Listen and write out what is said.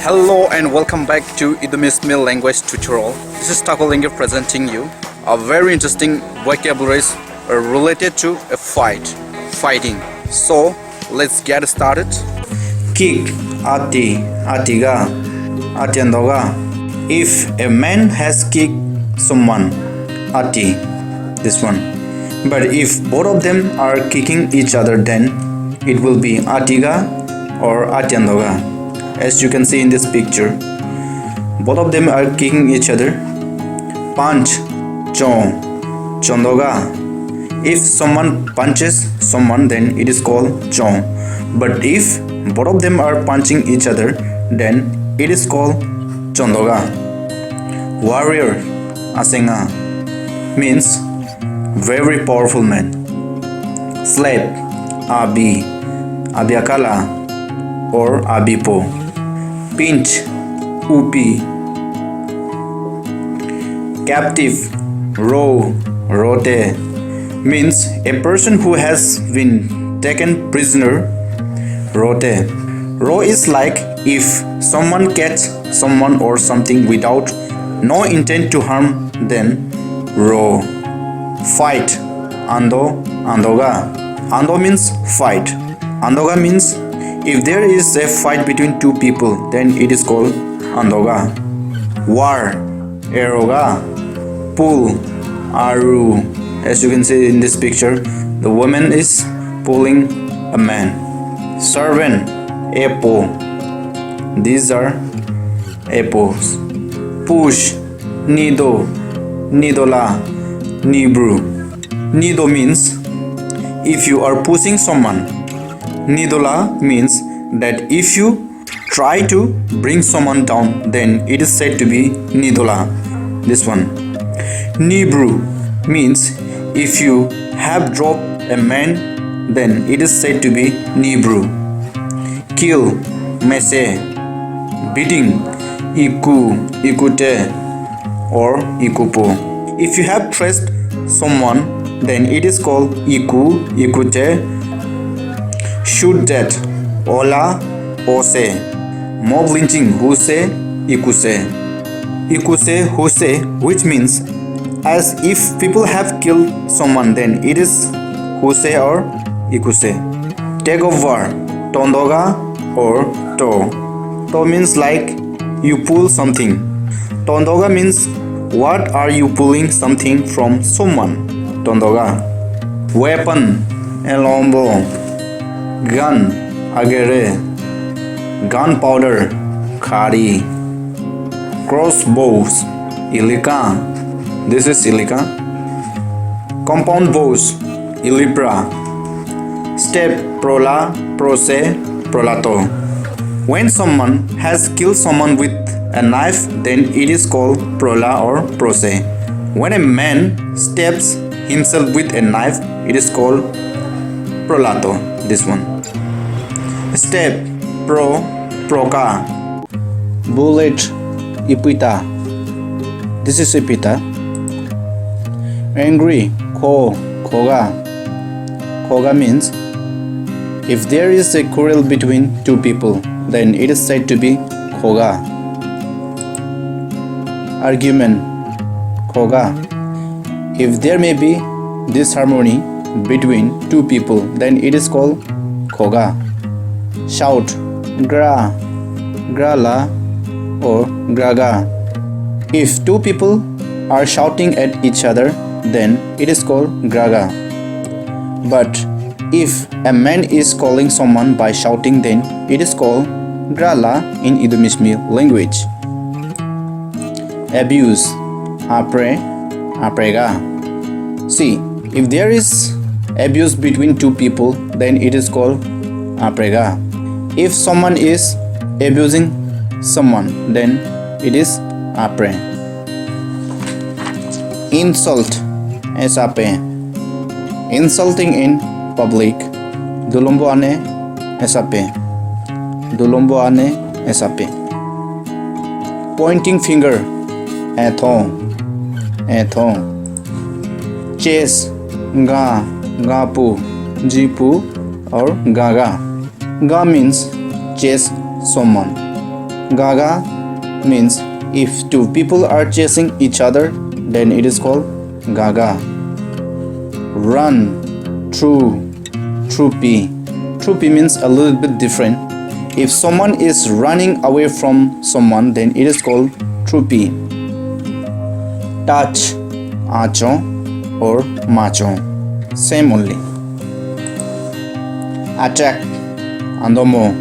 Hello and welcome back to the mishmi language tutorial. This is Takolinga presenting you a very interesting vocabularies related to a fighting. So let's get started. Kick, ati, atiga, atiandoga. If a man has kicked someone, ati, this one. But if both of them are kicking each other, then it will be atiga or atiandoga. As you can see in this picture, both of them are kicking each other. Punch, chondoga. If someone punches someone, then it is called chon. But if both of them are punching each other, then it is called chondoga. Warrior, asenga, means very powerful man. Slave, abiakala or abipo. Pinch, upi. Captive, rote, means a person who has been taken prisoner. Rote. Ro is like if someone catches someone or something without no intent to harm, then ro. Fight, andoga. Ando means fight. Andoga means if there is a fight between two people, then it is called andoga. War, eroga. Pull, aru. As you can see in this picture, the woman is pulling a man. Servant, epo. These are epos. Push, nido, nidola, nibru. Nido means if you are pushing someone. Nidola means that if you try to bring someone down, then it is said to be nidola. This one. Nibru means if you have dropped a man, then it is said to be nibru. Kill, mese. Beating, ikute or ikupo. If you have pressed someone, then it is called ikute. Shoot dead, ola, ose. Mob lynching, huse, ikuse. Ikuse, huse, which means as if people have killed someone, then it is huse or ikuse. Tag of war, tondoga or to. To means like you pull something. Tondoga means what are you pulling something from someone. Tondoga. Weapon, elombo. Gun, agere. Gunpowder, khari. Crossbows, ilika. This is ilika. Compound bows, ilipra. Step, prola, prose, prolato. When someone has killed someone with a knife, then it is called prola or prose. When a man stabs himself with a knife, it is called prolato. This one. Step, proka. Bullet, ipita. This is ipita. Angry, koga. Koga means if there is a quarrel between two people, then it is said to be koga. Argument, koga. If there may be disharmony between two people, then it is called koga. Shout, grala or graga. If two people are shouting at each other, then it is called graga. But if a man is calling someone by shouting, then it is called grala in Ido-Mishmi language. Abuse, aprega. See, if there is abuse between two people, then it is called aprega. If someone is abusing someone, then it is apre. Insult, esape. Insulting in public, dulombo ane esape. Dulombo ane esape. Pointing finger, ethong. Chase, gapu, jipu or gaga. Ga means chase someone. Gaga means if two people are chasing each other, then it is called gaga. Run, troopy. Troopy means a little bit different. If someone is running away from someone, then it is called troopy. Touch, acho or macho. Same only. Attack, andomo.